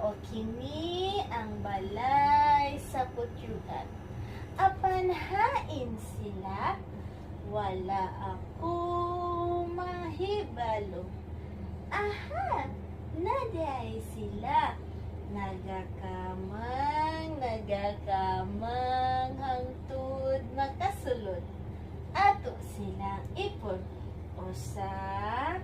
O kini ang balay sa putyugan. Apan hain sila, wala ako mahibalo. Aha, naday sila. Nagakamang hangtod makasulod. Ato silang ipon. Usa,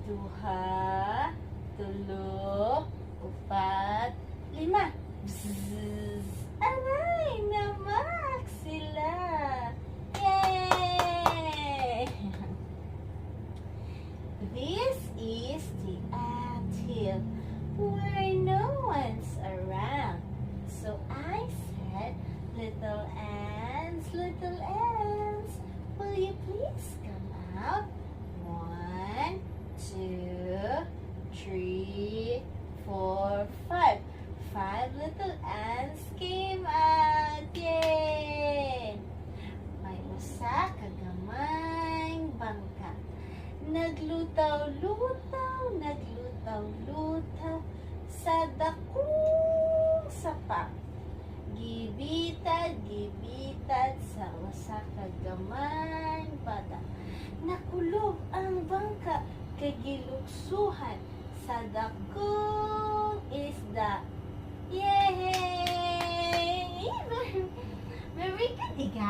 duha, tulo, upat, lima. Bzzz! Aray, namak sila! Yay! This is the ant hill where no one's around. So I said, little ants, will you please come out? 1, 2, 3, 4, 5. 5 little ants came out. Yay! May usa kagamay bangka. Naglutaw-lutaw sa dakong sapa. Gibitad sa usa kagamay bata. Nakulog ang bangka kay giluksuhan sa dakong isda. Yay! Very good, ikaw.